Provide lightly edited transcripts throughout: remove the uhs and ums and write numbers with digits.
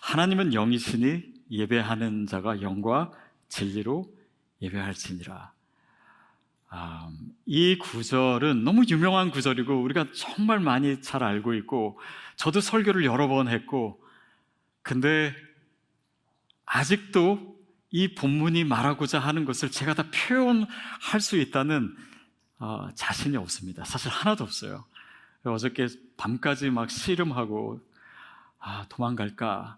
하나님은 영이시니 예배하는 자가 영과 진리로 예배할지니라. 이 구절은 너무 유명한 구절이고 우리가 정말 많이 잘 알고 있고 저도 설교를 여러 번 했고, 근데 아직도 이 본문이 말하고자 하는 것을 제가 다 표현할 수 있다는 자신이 없습니다. 사실 하나도 없어요. 어저께 밤까지 막 씨름하고 도망갈까?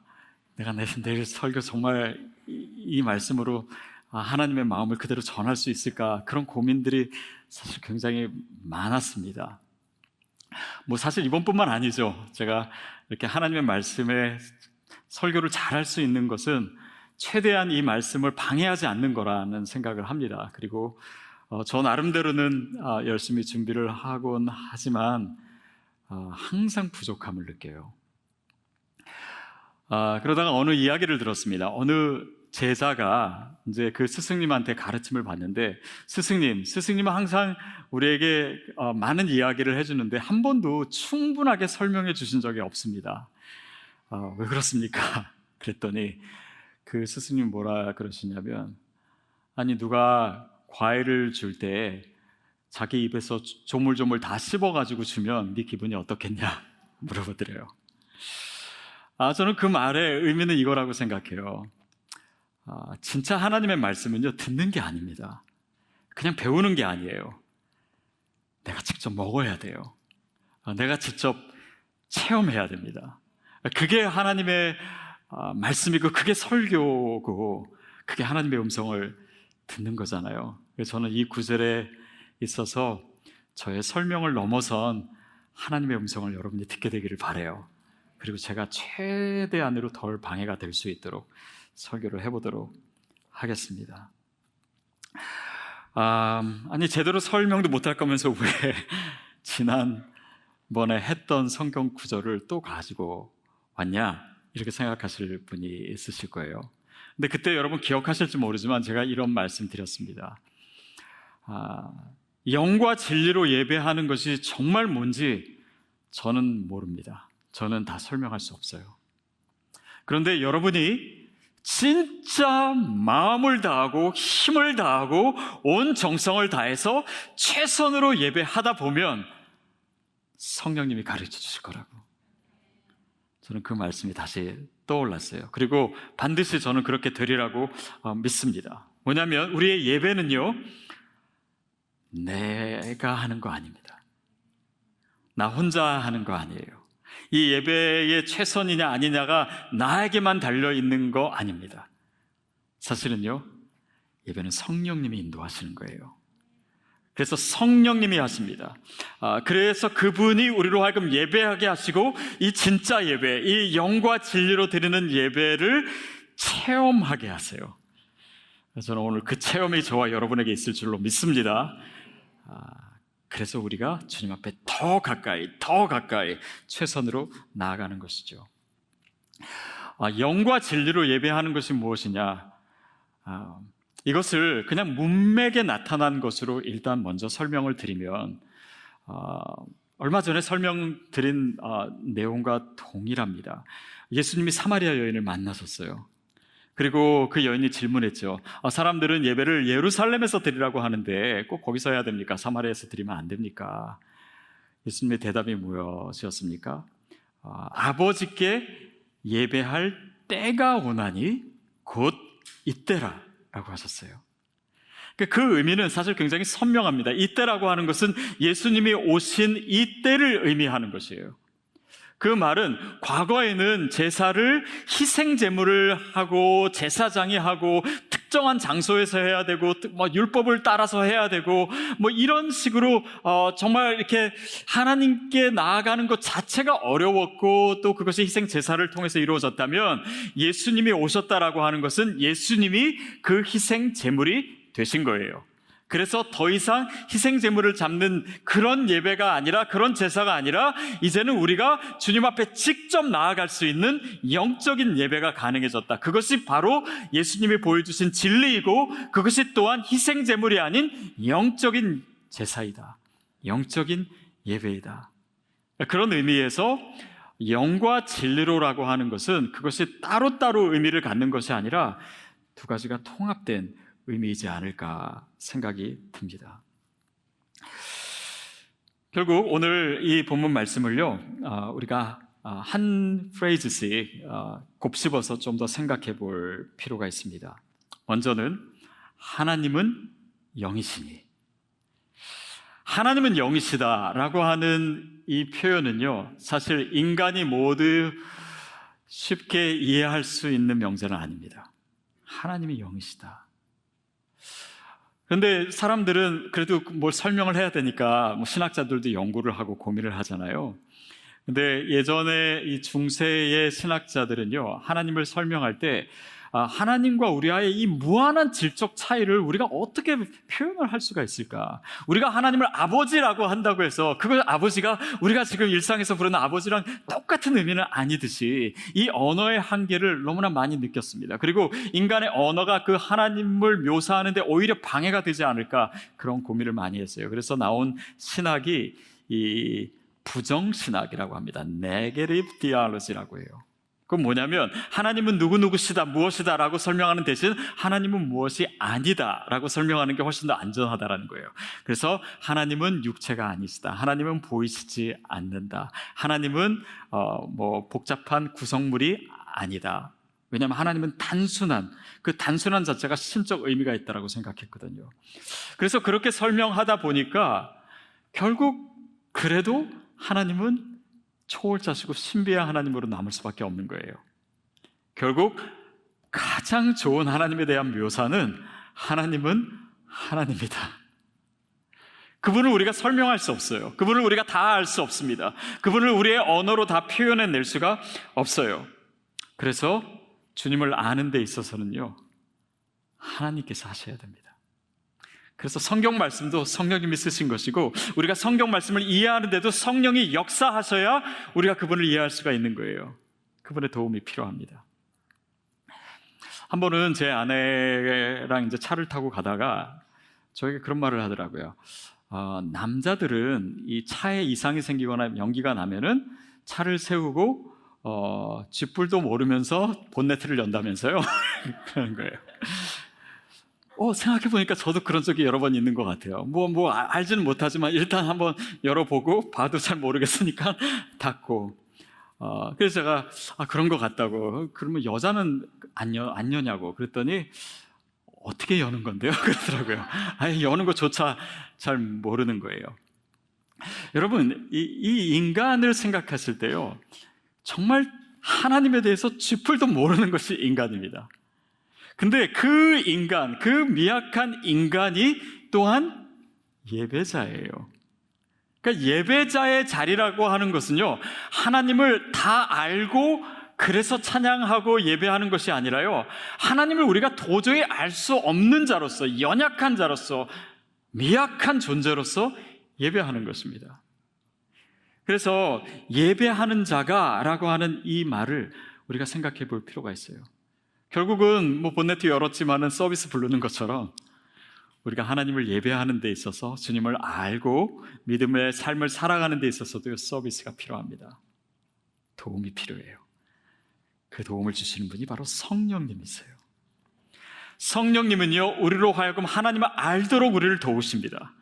내가 내일 설교 정말 이 말씀으로 하나님의 마음을 그대로 전할 수 있을까? 그런 고민들이 사실 굉장히 많았습니다. 사실 이번뿐만 아니죠. 제가 이렇게 하나님의 말씀에 설교를 잘할 수 있는 것은 최대한 이 말씀을 방해하지 않는 거라는 생각을 합니다. 그리고 저 나름대로는 열심히 준비를 하곤 하지만 항상 부족함을 느껴요. 그러다가 어느 이야기를 들었습니다. 어느 제자가 이제 그 스승님한테 가르침을 받는데, 스승님은 항상 우리에게 많은 이야기를 해주는데 한 번도 충분하게 설명해 주신 적이 없습니다. 왜 그렇습니까? 그랬더니 그 스승님 뭐라 그러시냐면, 아니 누가 과일을 줄 때 자기 입에서 조물조물 다 씹어가지고 주면 네 기분이 어떻겠냐 물어보더래요. 저는 그 말의 의미는 이거라고 생각해요. 진짜 하나님의 말씀은요, 듣는 게 아닙니다. 그냥 배우는 게 아니에요. 내가 직접 먹어야 돼요. 내가 직접 체험해야 됩니다. 그게 하나님의 말씀이고 그게 설교고 그게 하나님의 음성을 듣는 거잖아요. 그래서 저는 이 구절에 있어서 저의 설명을 넘어선 하나님의 음성을 여러분이 듣게 되기를 바라요. 그리고 제가 최대한으로 덜 방해가 될 수 있도록 설교를 해보도록 하겠습니다. 제대로 설명도 못할 거면서 왜 지난번에 했던 성경 구절을 또 가지고 왔냐, 이렇게 생각하실 분이 있으실 거예요. 근데 그때 여러분 기억하실지 모르지만 제가 이런 말씀 드렸습니다. 영과 진리로 예배하는 것이 정말 뭔지 저는 모릅니다. 저는 다 설명할 수 없어요. 그런데 여러분이 진짜 마음을 다하고 힘을 다하고 온 정성을 다해서 최선으로 예배하다 보면 성령님이 가르쳐 주실 거라고, 저는 그 말씀이 다시 떠올랐어요. 그리고 반드시 저는 그렇게 되리라고 믿습니다. 뭐냐면 우리의 예배는요, 내가 하는 거 아닙니다. 나 혼자 하는 거 아니에요. 이 예배의 최선이냐 아니냐가 나에게만 달려있는 거 아닙니다. 사실은요, 예배는 성령님이 인도하시는 거예요. 그래서 성령님이 하십니다. 그래서 그분이 우리로 하여금 예배하게 하시고 이 진짜 예배, 이 영과 진리로 드리는 예배를 체험하게 하세요. 저는 오늘 그 체험이 저와 여러분에게 있을 줄로 믿습니다. 그래서 우리가 주님 앞에 더 가까이 최선으로 나아가는 것이죠. 영과 진리로 예배하는 것이 무엇이냐? 이것을 그냥 문맥에 나타난 것으로 일단 먼저 설명을 드리면, 얼마 전에 설명드린 내용과 동일합니다. 예수님이 사마리아 여인을 만나셨어요. 그리고 그 여인이 질문했죠. 사람들은 예배를 예루살렘에서 드리라고 하는데 꼭 거기서 해야 됩니까? 사마리아에서 드리면 안 됩니까? 예수님의 대답이 무엇이었습니까? 아버지께 예배할 때가 오나니 곧 이때라 라고 하셨어요. 그 의미는 사실 굉장히 선명합니다. 이때라고 하는 것은 예수님이 오신 이때를 의미하는 것이에요. 그 말은 과거에는 제사를 희생제물을 하고 제사장이 하고 특정한 장소에서 해야 되고 율법을 따라서 해야 되고 이런 식으로 정말 이렇게 하나님께 나아가는 것 자체가 어려웠고 또 그것이 희생제사를 통해서 이루어졌다면, 예수님이 오셨다라고 하는 것은 예수님이 그 희생제물이 되신 거예요. 그래서 더 이상 희생제물을 잡는 그런 예배가 아니라, 그런 제사가 아니라 이제는 우리가 주님 앞에 직접 나아갈 수 있는 영적인 예배가 가능해졌다. 그것이 바로 예수님이 보여주신 진리이고 그것이 또한 희생제물이 아닌 영적인 제사이다. 영적인 예배이다. 그런 의미에서 영과 진리로라고 하는 것은 그것이 따로따로 의미를 갖는 것이 아니라 두 가지가 통합된 의미이지 않을까 생각이 듭니다. 결국 오늘 이 본문 말씀을요, 우리가 한 프레이즈씩 곱씹어서 좀 더 생각해 볼 필요가 있습니다. 먼저는 하나님은 영이시니, 하나님은 영이시다라고 하는 이 표현은요, 사실 인간이 모두 쉽게 이해할 수 있는 명제는 아닙니다. 하나님이 영이시다. 그런데 사람들은 그래도 뭘 설명을 해야 되니까 신학자들도 연구를 하고 고민을 하잖아요. 근데 예전에 이 중세의 신학자들은요, 하나님을 설명할 때 하나님과 우리와의 이 무한한 질적 차이를 우리가 어떻게 표현을 할 수가 있을까? 우리가 하나님을 아버지라고 한다고 해서 그걸 아버지가 우리가 지금 일상에서 부르는 아버지랑 똑같은 의미는 아니듯이 이 언어의 한계를 너무나 많이 느꼈습니다. 그리고 인간의 언어가 그 하나님을 묘사하는데 오히려 방해가 되지 않을까, 그런 고민을 많이 했어요. 그래서 나온 신학이 이 부정신학이라고 합니다. 네게티브 디알로지라고 해요. 그건 뭐냐면 하나님은 누구누구시다, 무엇이다 라고 설명하는 대신 하나님은 무엇이 아니다 라고 설명하는 게 훨씬 더 안전하다라는 거예요. 그래서 하나님은 육체가 아니시다, 하나님은 보이시지 않는다, 하나님은 복잡한 구성물이 아니다. 왜냐하면 하나님은 단순한, 그 단순한 자체가 신적 의미가 있다라고 생각했거든요. 그래서 그렇게 설명하다 보니까 결국 그래도 하나님은 초월자시고 신비한 하나님으로 남을 수밖에 없는 거예요. 결국 가장 좋은 하나님에 대한 묘사는 하나님은 하나님이다. 그분을 우리가 설명할 수 없어요. 그분을 우리가 다 알 수 없습니다. 그분을 우리의 언어로 다 표현해낼 수가 없어요. 그래서 주님을 아는 데 있어서는요, 하나님께서 하셔야 됩니다. 그래서 성경 말씀도 성령님이 쓰신 것이고, 우리가 성경 말씀을 이해하는데도 성령이 역사하셔야 우리가 그분을 이해할 수가 있는 거예요. 그분의 도움이 필요합니다. 한 번은 제 아내랑 이제 차를 타고 가다가 저에게 그런 말을 하더라고요. 남자들은 이 차에 이상이 생기거나 연기가 나면은 차를 세우고 쥐뿔도 모르면서 본네트를 연다면서요. 그런 거예요. 생각해보니까 저도 그런 적이 여러 번 있는 것 같아요. 알지는 못하지만 일단 한번 열어보고, 봐도 잘 모르겠으니까 닫고. 그래서 제가 그런 것 같다고. 그러면 여자는 안 여냐고 그랬더니 어떻게 여는 건데요? 그러더라고요. 여는 것조차 잘 모르는 거예요. 여러분, 이 인간을 생각하실 때요, 정말 하나님에 대해서 쥐뿔도 모르는 것이 인간입니다. 근데 그 인간, 그 미약한 인간이 또한 예배자예요. 그러니까 예배자의 자리라고 하는 것은요, 하나님을 다 알고 그래서 찬양하고 예배하는 것이 아니라요, 하나님을 우리가 도저히 알 수 없는 자로서, 연약한 자로서, 미약한 존재로서 예배하는 것입니다. 그래서 예배하는 자가 라고 하는 이 말을 우리가 생각해 볼 필요가 있어요. 결국은 본네트 열었지만은 서비스 부르는 것처럼 우리가 하나님을 예배하는 데 있어서, 주님을 알고 믿음의 삶을 살아가는 데 있어서도 서비스가 필요합니다. 도움이 필요해요. 그 도움을 주시는 분이 바로 성령님이세요. 성령님은요, 우리로 하여금 하나님을 알도록 우리를 도우십니다.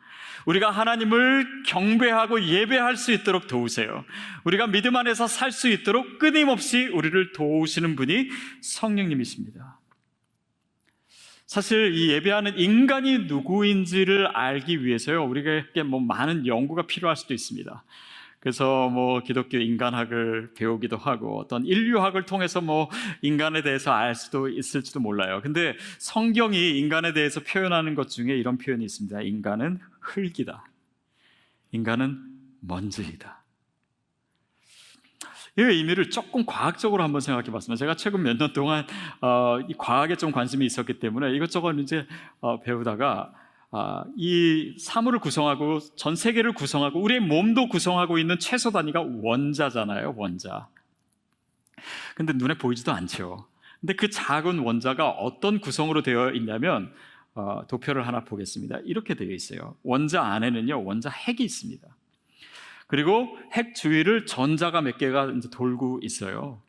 우리가 하나님을 경배하고 예배할 수 있도록 도우세요. 우리가 믿음 안에서 살 수 있도록 끊임없이 우리를 도우시는 분이 성령님이십니다. 사실 이 예배하는 인간이 누구인지를 알기 위해서요, 우리에게 많은 연구가 필요할 수도 있습니다. 그래서 기독교 인간학을 배우기도 하고, 어떤 인류학을 통해서 인간에 대해서 알 수도 있을지도 몰라요. 근데 성경이 인간에 대해서 표현하는 것 중에 이런 표현이 있습니다. 인간은 흙이다. 인간은 먼지이다. 이 의미를 조금 과학적으로 한번 생각해 봤습니다. 제가 최근 몇 년 동안 이 과학에 좀 관심이 있었기 때문에 이것저것 이제 배우다가 이 사물을 구성하고 전 세계를 구성하고 우리의 몸도 구성하고 있는 최소 단위가 원자잖아요. 원자. 근데 눈에 보이지도 않죠. 근데 그 작은 원자가 어떤 구성으로 되어 있냐면 도표를 하나 보겠습니다. 이렇게 되어 있어요. 원자 안에는요, 원자 핵이 있습니다. 그리고 핵 주위를 전자가 몇 개가 이제 돌고 있어요.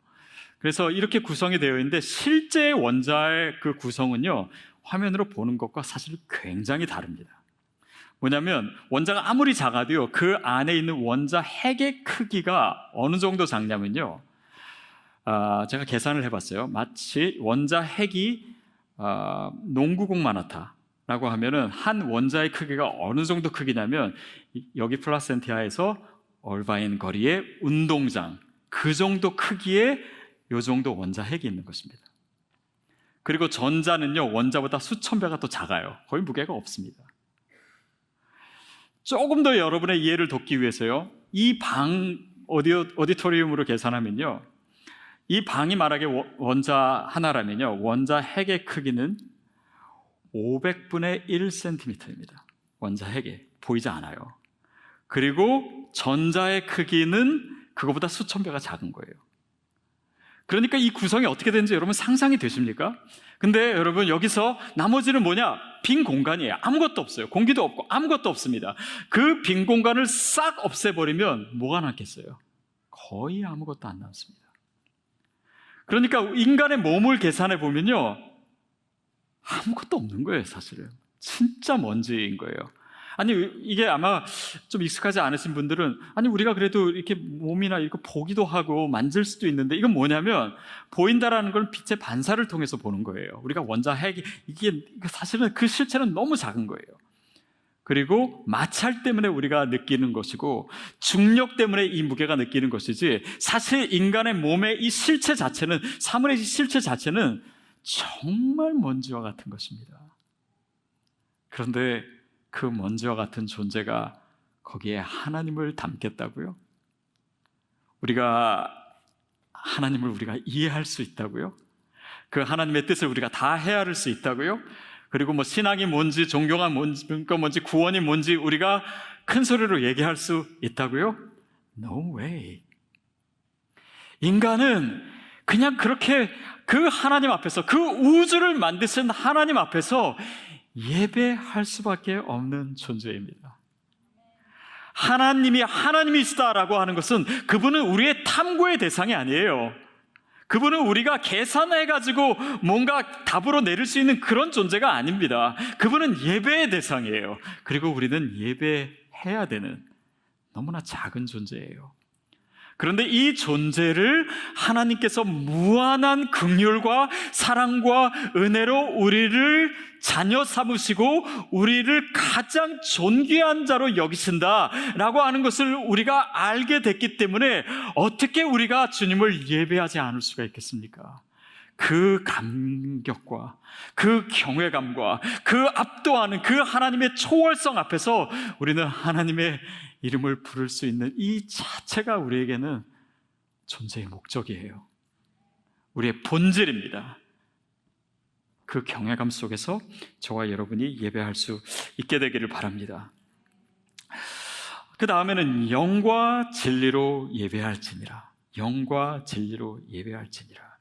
그래서 이렇게 구성이 되어 있는데 실제 원자의 그 구성은요, 화면으로 보는 것과 사실 굉장히 다릅니다. 뭐냐면 원자가 아무리 작아도요, 그 안에 있는 원자 핵의 크기가 어느 정도 작냐면요, 제가 계산을 해봤어요. 마치 원자 핵이 농구공만 하다라고 하면은 한 원자의 크기가 어느 정도 크기냐면 여기 플라센티아에서 얼바인 거리의 운동장, 그 정도 크기의 요 정도 원자 핵이 있는 것입니다. 그리고 전자는요, 원자보다 수천 배가 더 작아요. 거의 무게가 없습니다. 조금 더 여러분의 이해를 돕기 위해서요, 이 방 오디토리움으로 계산하면요, 이 방이 만약에 원자 하나라면요, 원자 핵의 크기는 500분의 1cm입니다. 원자 핵에 보이지 않아요. 그리고 전자의 크기는 그거보다 수천 배가 작은 거예요. 그러니까 이 구성이 어떻게 되는지 여러분 상상이 되십니까? 근데 여러분 여기서 나머지는 뭐냐? 빈 공간이에요. 아무것도 없어요. 공기도 없고 아무것도 없습니다. 그 빈 공간을 싹 없애버리면 뭐가 남겠어요? 거의 아무것도 안 남습니다. 그러니까 인간의 몸을 계산해 보면요, 아무것도 없는 거예요. 사실은 진짜 먼지인 거예요. 아니, 이게 아마 좀 익숙하지 않으신 분들은, 아니 우리가 그래도 이렇게 몸이나 이거 보기도 하고 만질 수도 있는데, 이건 뭐냐면 보인다라는 건 빛의 반사를 통해서 보는 거예요. 우리가 원자 핵이, 이게 사실은 그 실체는 너무 작은 거예요. 그리고 마찰 때문에 우리가 느끼는 것이고 중력 때문에 이 무게가 느끼는 것이지, 사실 인간의 몸의 이 실체 자체는, 사물의 이 실체 자체는 정말 먼지와 같은 것입니다. 그런데 그 먼지와 같은 존재가 거기에 하나님을 담겠다고요? 하나님을 우리가 이해할 수 있다고요? 그 하나님의 뜻을 우리가 다 헤아릴 수 있다고요? 그리고 뭐 신앙이 뭔지, 종교가 뭔지, 구원이 뭔지 우리가 큰 소리로 얘기할 수 있다고요? No way. 인간은 그냥 그렇게 그 하나님 앞에서, 그 우주를 만드신 하나님 앞에서 예배할 수밖에 없는 존재입니다. 하나님이시다라고 하는 것은 그분은 우리의 탐구의 대상이 아니에요. 그분은 우리가 계산해가지고 뭔가 답으로 내릴 수 있는 그런 존재가 아닙니다. 그분은 예배의 대상이에요. 그리고 우리는 예배해야 되는 너무나 작은 존재예요. 그런데 이 존재를 하나님께서 무한한 긍휼과 사랑과 은혜로 우리를 자녀 삼으시고 우리를 가장 존귀한 자로 여기신다라고 하는 것을 우리가 알게 됐기 때문에 어떻게 우리가 주님을 예배하지 않을 수가 있겠습니까? 그 감격과 그 경외감과 그 압도하는 그 하나님의 초월성 앞에서 우리는 하나님의 이름을 부를 수 있는 이 자체가 우리에게는 존재의 목적이에요. 우리의 본질입니다. 그 경외감 속에서 저와 여러분이 예배할 수 있게 되기를 바랍니다. 그 다음에는 영과 진리로 예배할지니라. 영과 진리로 예배할지니라.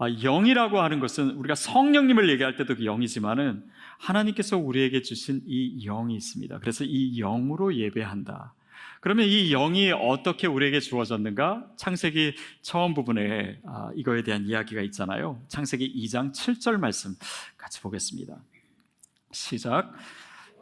영이라고 하는 것은 우리가 성령님을 얘기할 때도 그 영이지만은 하나님께서 우리에게 주신 이 영이 있습니다. 그래서 이 영으로 예배한다. 그러면 이 영이 어떻게 우리에게 주어졌는가? 창세기 처음 부분에 이거에 대한 이야기가 있잖아요. 창세기 2장 7절 말씀 같이 보겠습니다. 시작.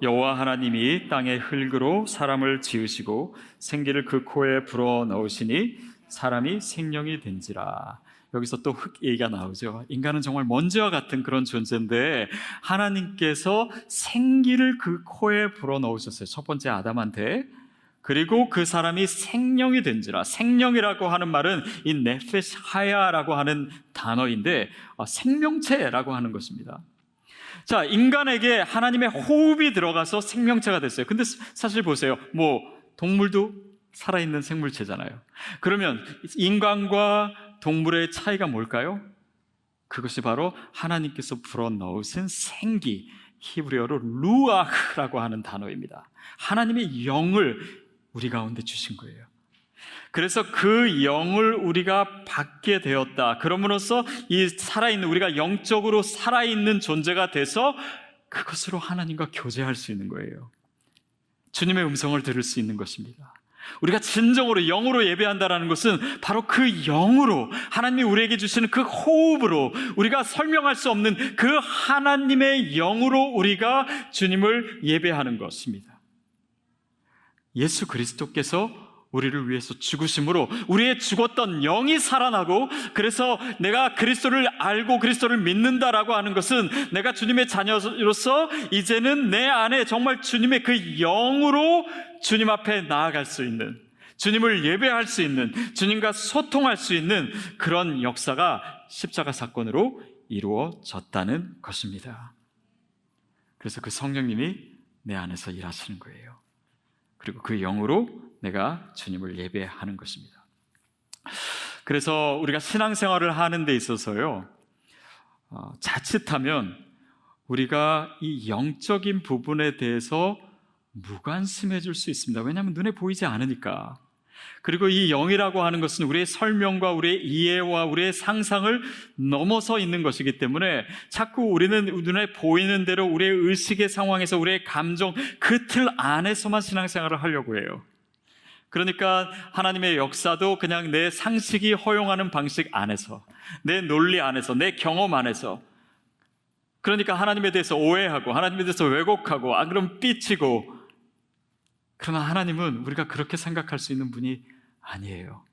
여호와 하나님이 땅의 흙으로 사람을 지으시고 생기를 그 코에 불어 넣으시니 사람이 생명이 된지라. 여기서 또 흙 얘기가 나오죠. 인간은 정말 먼지와 같은 그런 존재인데 하나님께서 생기를 그 코에 불어넣으셨어요. 첫 번째 아담한테. 그리고 그 사람이 생명이 된지라. 생명이라고 하는 말은 이 네페시 하야라고 하는 단어인데 생명체라고 하는 것입니다. 자, 인간에게 하나님의 호흡이 들어가서 생명체가 됐어요. 근데 사실 보세요. 뭐 동물도 살아있는 생물체잖아요. 그러면 인간과 동물의 차이가 뭘까요? 그것이 바로 하나님께서 불어넣으신 생기, 히브리어로 루아흐라고 하는 단어입니다. 하나님의 영을 우리 가운데 주신 거예요. 그래서 그 영을 우리가 받게 되었다. 그럼으로써 이 살아있는, 우리가 영적으로 살아있는 존재가 돼서 그것으로 하나님과 교제할 수 있는 거예요. 주님의 음성을 들을 수 있는 것입니다. 우리가 진정으로 영으로 예배한다는 것은 바로 그 영으로, 하나님이 우리에게 주시는 그 호흡으로, 우리가 설명할 수 없는 그 하나님의 영으로 우리가 주님을 예배하는 것입니다. 예수 그리스도께서 우리를 위해서 죽으심으로 우리의 죽었던 영이 살아나고, 그래서 내가 그리스도를 알고 그리스도를 믿는다라고 하는 것은 내가 주님의 자녀로서 이제는 내 안에 정말 주님의 그 영으로 주님 앞에 나아갈 수 있는, 주님을 예배할 수 있는, 주님과 소통할 수 있는 그런 역사가 십자가 사건으로 이루어졌다는 것입니다. 그래서 그 성령님이 내 안에서 일하시는 거예요. 그리고 그 영으로 내가 주님을 예배하는 것입니다. 그래서 우리가 신앙생활을 하는 데 있어서요, 자칫하면 우리가 이 영적인 부분에 대해서 무관심해질 수 있습니다. 왜냐하면 눈에 보이지 않으니까. 그리고 이 영이라고 하는 것은 우리의 설명과 우리의 이해와 우리의 상상을 넘어서 있는 것이기 때문에 자꾸 우리는 눈에 보이는 대로 우리의 의식의 상황에서 우리의 감정, 그 틀 안에서만 신앙생활을 하려고 해요. 그러니까 하나님의 역사도 그냥 내 상식이 허용하는 방식 안에서, 내 논리 안에서, 내 경험 안에서, 그러니까 하나님에 대해서 오해하고 하나님에 대해서 왜곡하고 그럼 삐치고. 그러나 하나님은 우리가 그렇게 생각할 수 있는 분이 아니에요.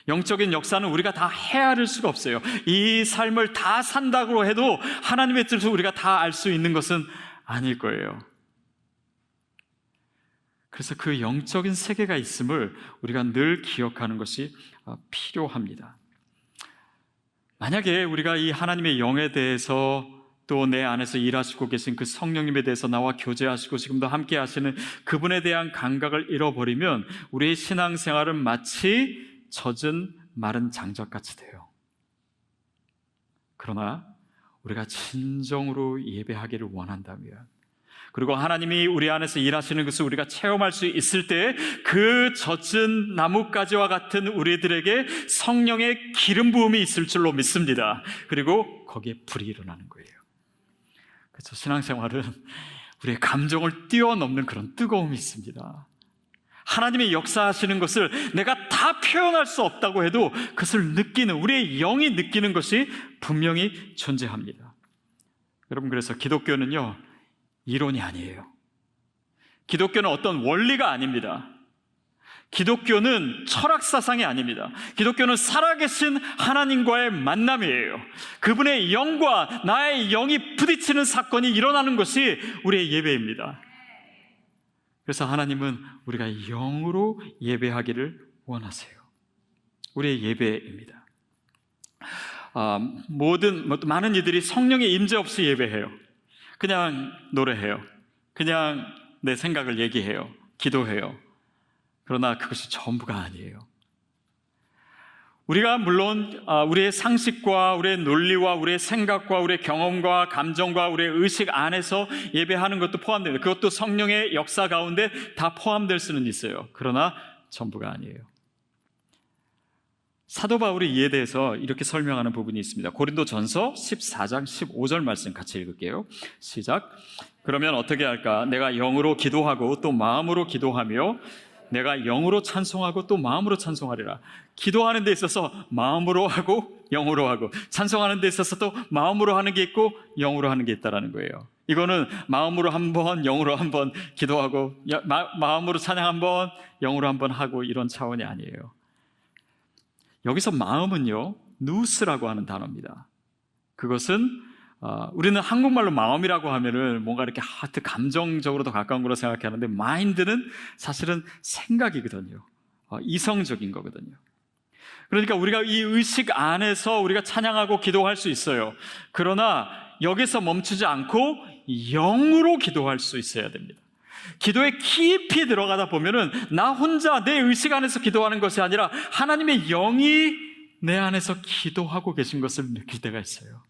영적인 역사는 우리가 다 헤아릴 수가 없어요. 이 삶을 다 산다고 해도 하나님의 뜻을 우리가 다 알 수 있는 것은 아닐 거예요. 그래서 그 영적인 세계가 있음을 우리가 늘 기억하는 것이 필요합니다. 만약에 우리가 이 하나님의 영에 대해서, 또 내 안에서 일하시고 계신 그 성령님에 대해서 나와 교제하시고 지금도 함께 하시는 그분에 대한 감각을 잃어버리면 우리의 신앙생활은 마치 젖은 마른 장작같이 돼요. 그러나 우리가 진정으로 예배하기를 원한다면, 그리고 하나님이 우리 안에서 일하시는 것을 우리가 체험할 수 있을 때 그 젖은 나뭇가지와 같은 우리들에게 성령의 기름 부음이 있을 줄로 믿습니다. 그리고 거기에 불이 일어나는 거예요. 그래서 신앙생활은 우리의 감정을 뛰어넘는 그런 뜨거움이 있습니다. 하나님의 역사하시는 것을 내가 다 표현할 수 없다고 해도 그것을 느끼는, 우리의 영이 느끼는 것이 분명히 존재합니다. 여러분, 그래서 기독교는요, 이론이 아니에요. 기독교는 어떤 원리가 아닙니다. 기독교는 철학사상이 아닙니다. 기독교는 살아계신 하나님과의 만남이에요. 그분의 영과 나의 영이 부딪히는 사건이 일어나는 것이 우리의 예배입니다. 그래서 하나님은 우리가 영으로 예배하기를 원하세요. 우리의 예배입니다. 많은 이들이 성령의 임재 없이 예배해요. 그냥 노래해요. 그냥 내 생각을 얘기해요. 기도해요. 그러나 그것이 전부가 아니에요. 우리가 물론 우리의 상식과 우리의 논리와 우리의 생각과 우리의 경험과 감정과 우리의 의식 안에서 예배하는 것도 포함됩니다. 그것도 성령의 역사 가운데 다 포함될 수는 있어요. 그러나 전부가 아니에요. 사도 바울이 이에 대해서 이렇게 설명하는 부분이 있습니다. 고린도전서 14장 15절 말씀 같이 읽을게요. 시작. 그러면 어떻게 할까? 내가 영으로 기도하고 또 마음으로 기도하며 내가 영으로 찬송하고 또 마음으로 찬송하리라. 기도하는 데 있어서 마음으로 하고 영으로 하고, 찬송하는 데 있어서 또 마음으로 하는 게 있고 영으로 하는 게 있다라는 거예요. 이거는 마음으로 한 번, 영으로 한 번 기도하고, 마음으로 찬양 한 번, 영으로 한 번 하고, 이런 차원이 아니에요. 여기서 마음은요, 누스라고 하는 단어입니다. 그것은 우리는 한국말로 마음이라고 하면은 뭔가 이렇게 하트, 감정적으로 더 가까운 거로 생각하는데, 마인드는 사실은 생각이거든요. 이성적인 거거든요. 그러니까 우리가 이 의식 안에서 우리가 찬양하고 기도할 수 있어요. 그러나 여기서 멈추지 않고 영으로 기도할 수 있어야 됩니다. 기도에 깊이 들어가다 보면은 나 혼자 내 의식 안에서 기도하는 것이 아니라 하나님의 영이 내 안에서 기도하고 계신 것을 느낄 때가 있어요.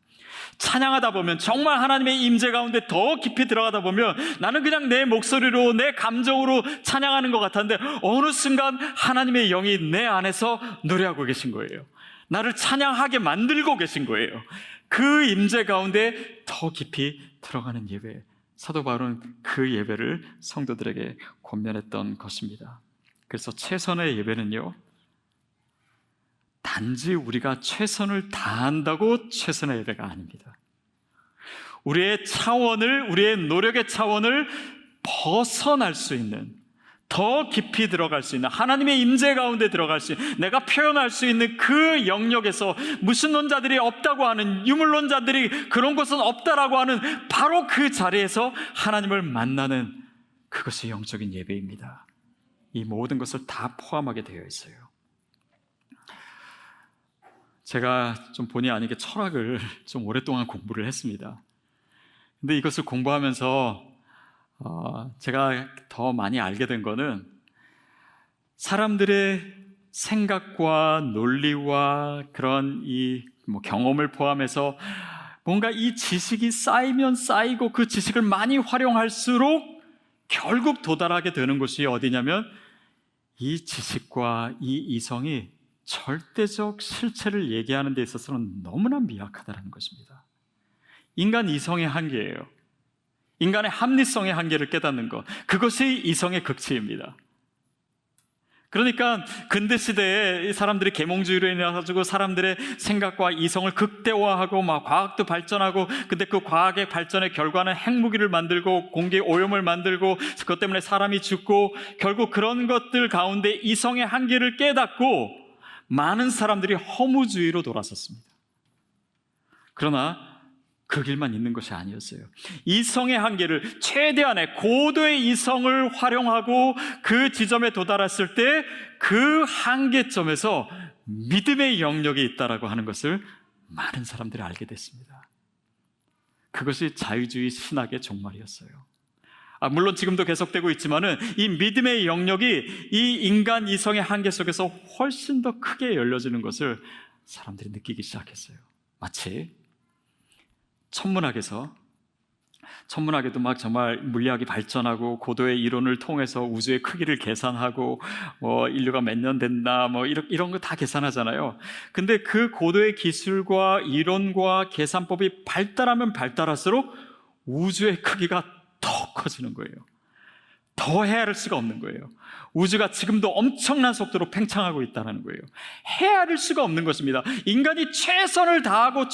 찬양하다 보면, 정말 하나님의 임재 가운데 더 깊이 들어가다 보면 나는 그냥 내 목소리로, 내 감정으로 찬양하는 것 같았는데 어느 순간 하나님의 영이 내 안에서 노래하고 계신 거예요. 나를 찬양하게 만들고 계신 거예요. 그 임재 가운데 더 깊이 들어가는 예배, 사도 바울은 그 예배를 성도들에게 권면했던 것입니다. 그래서 최선의 예배는요, 단지 우리가 최선을 다한다고 최선의 예배가 아닙니다. 우리의 차원을, 우리의 노력의 차원을 벗어날 수 있는, 더 깊이 들어갈 수 있는, 하나님의 임재 가운데 들어갈 수 있는, 내가 표현할 수 있는 그 영역에서 무신론자들이 없다고 하는, 유물론자들이 그런 것은 없다라고 하는 바로 그 자리에서 하나님을 만나는, 그것이 영적인 예배입니다. 이 모든 것을 다 포함하게 되어 있어요. 제가 좀 본의 아니게 철학을 좀 오랫동안 공부를 했습니다. 근데 이것을 공부하면서 제가 더 많이 알게 된 거는, 사람들의 생각과 논리와 그런 경험을 포함해서 뭔가 이 지식이 쌓이면 쌓이고 그 지식을 많이 활용할수록 결국 도달하게 되는 곳이 어디냐면, 이 지식과 이 이성이 절대적 실체를 얘기하는 데 있어서는 너무나 미약하다는 것입니다. 인간 이성의 한계예요. 인간의 합리성의 한계를 깨닫는 것, 그것이 이성의 극치입니다. 그러니까 근대 시대에 사람들이 계몽주의로 인해서 사람들의 생각과 이성을 극대화하고 막 과학도 발전하고, 근데 그 과학의 발전의 결과는 핵무기를 만들고 공기 오염을 만들고 그것 때문에 사람이 죽고, 결국 그런 것들 가운데 이성의 한계를 깨닫고 많은 사람들이 허무주의로 돌아섰습니다. 그러나 그 길만 있는 것이 아니었어요. 이성의 한계를, 최대한의 고도의 이성을 활용하고 그 지점에 도달했을 때 그 한계점에서 믿음의 영역이 있다라고 하는 것을 많은 사람들이 알게 됐습니다. 그것이 자유주의 신학의 종말이었어요. 물론 지금도 계속되고 있지만은 이 믿음의 영역이 이 인간 이성의 한계 속에서 훨씬 더 크게 열려지는 것을 사람들이 느끼기 시작했어요. 마치 천문학에도 막 정말 물리학이 발전하고 고도의 이론을 통해서 우주의 크기를 계산하고 인류가 몇 년 됐나 이런 거 다 계산하잖아요. 근데 그 고도의 기술과 이론과 계산법이 발달하면 발달할수록 우주의 크기가 더 커지는 거예요. 더 헤아릴 수가 없는 거예요. 우주가 지금도 엄청난 속도로 팽창하고 있다는 거예요. 헤아릴 수가 없는 것입니다. 인간이 최선을 다하고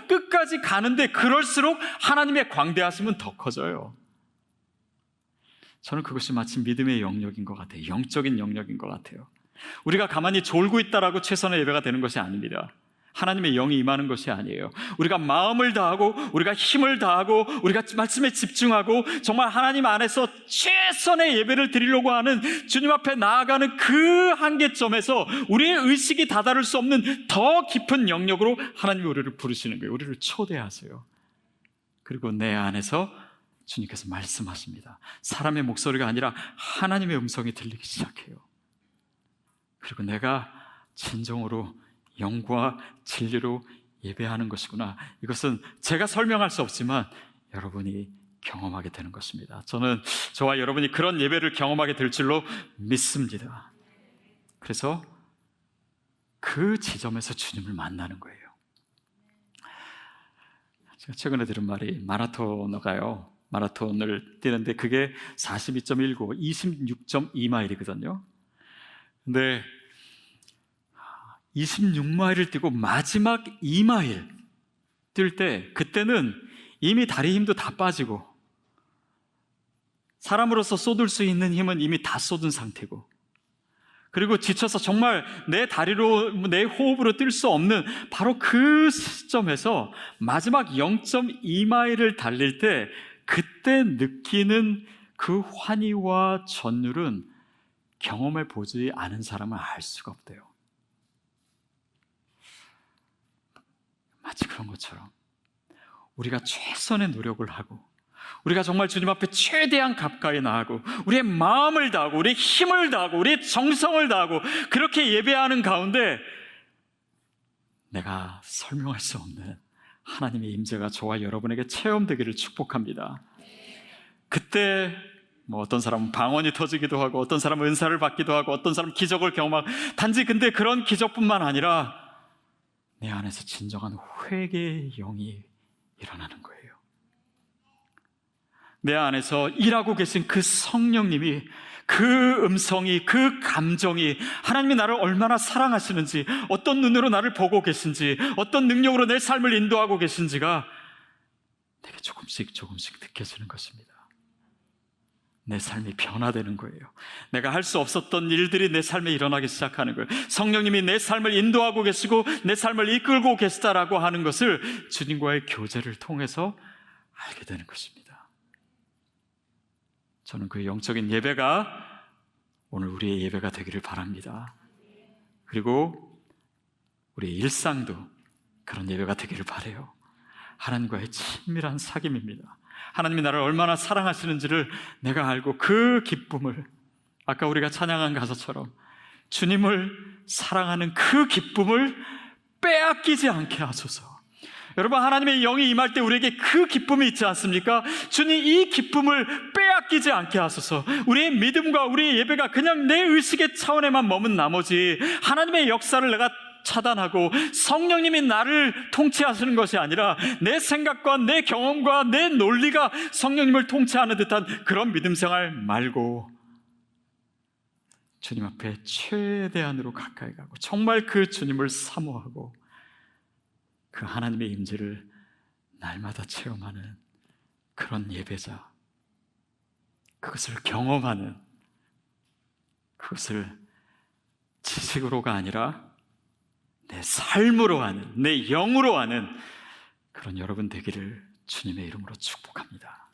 끝까지 가는데, 그럴수록 하나님의 광대하심은 더 커져요. 저는 그것이 마치 믿음의 영역인 것 같아요. 영적인 영역인 것 같아요. 우리가 가만히 졸고 있다라고 최선의 예배가 되는 것이 아닙니다. 하나님의 영이 임하는 것이 아니에요. 우리가 마음을 다하고, 우리가 힘을 다하고, 우리가 말씀에 집중하고 정말 하나님 안에서 최선의 예배를 드리려고 하는, 주님 앞에 나아가는 그 한계점에서 우리의 의식이 다다를 수 없는 더 깊은 영역으로 하나님이 우리를 부르시는 거예요. 우리를 초대하세요. 그리고 내 안에서 주님께서 말씀하십니다. 사람의 목소리가 아니라 하나님의 음성이 들리기 시작해요. 그리고 내가 진정으로 영과 진리로 예배하는 것이구나, 이것은 제가 설명할 수 없지만 여러분이 경험하게 되는 것입니다. 저는 저와 여러분이 그런 예배를 경험하게 될 줄로 믿습니다. 그래서 그 지점에서 주님을 만나는 거예요. 제가 최근에 들은 말이, 마라토너가요, 마라톤을 뛰는데 그게 42.19, 26.2마일이거든요. 근데 26마일을 뛰고 마지막 2마일 뛸 때, 그때는 이미 다리 힘도 다 빠지고 사람으로서 쏟을 수 있는 힘은 이미 다 쏟은 상태고, 그리고 지쳐서 정말 내 다리로, 내 호흡으로 뛸 수 없는 바로 그 시점에서 마지막 0.2마일을 달릴 때 그때 느끼는 그 환희와 전율은 경험해 보지 않은 사람은 알 수가 없대요. 마치 그런 것처럼 우리가 최선의 노력을 하고, 우리가 정말 주님 앞에 최대한 가까이 나아가고, 우리의 마음을 다하고, 우리의 힘을 다하고, 우리의 정성을 다하고 그렇게 예배하는 가운데 내가 설명할 수 없는 하나님의 임재가 저와 여러분에게 체험되기를 축복합니다. 그때 어떤 사람은 방언이 터지기도 하고, 어떤 사람은 은사를 받기도 하고, 어떤 사람은 기적을 경험하고, 단지 근데 그런 기적뿐만 아니라 내 안에서 진정한 회개의 영이 일어나는 거예요. 내 안에서 일하고 계신 그 성령님이 그 음성이, 그 감정이 하나님이 나를 얼마나 사랑하시는지, 어떤 눈으로 나를 보고 계신지, 어떤 능력으로 내 삶을 인도하고 계신지가 내게 조금씩 느껴지는 것입니다. 내 삶이 변화되는 거예요. 내가 할 수 없었던 일들이 내 삶에 일어나기 시작하는 거예요. 성령님이 내 삶을 인도하고 계시고 내 삶을 이끌고 계시다라고 하는 것을 주님과의 교제를 통해서 알게 되는 것입니다. 저는 그 영적인 예배가 오늘 우리의 예배가 되기를 바랍니다. 그리고 우리의 일상도 그런 예배가 되기를 바라요. 하나님과의 친밀한 사귐입니다. 하나님이 나를 얼마나 사랑하시는지를 내가 알고 그 기쁨을, 아까 우리가 찬양한 가사처럼 주님을 사랑하는 그 기쁨을 빼앗기지 않게 하소서. 여러분, 하나님의 영이 임할 때 우리에게 그 기쁨이 있지 않습니까? 주님, 이 기쁨을 빼앗기지 않게 하소서. 우리의 믿음과 우리의 예배가 그냥 내 의식의 차원에만 머문 나머지 하나님의 역사를 내가 차단하고 성령님이 나를 통치하시는 것이 아니라 내 생각과 내 경험과 내 논리가 성령님을 통치하는 듯한 그런 믿음 생활 말고 주님 앞에 최대한으로 가까이 가고 정말 그 주님을 사모하고 그 하나님의 임재를 날마다 체험하는 그런 예배자, 그것을 경험하는, 그것을 지식으로가 아니라 내 삶으로 하는, 내 영으로 하는 그런 여러분 되기를 주님의 이름으로 축복합니다.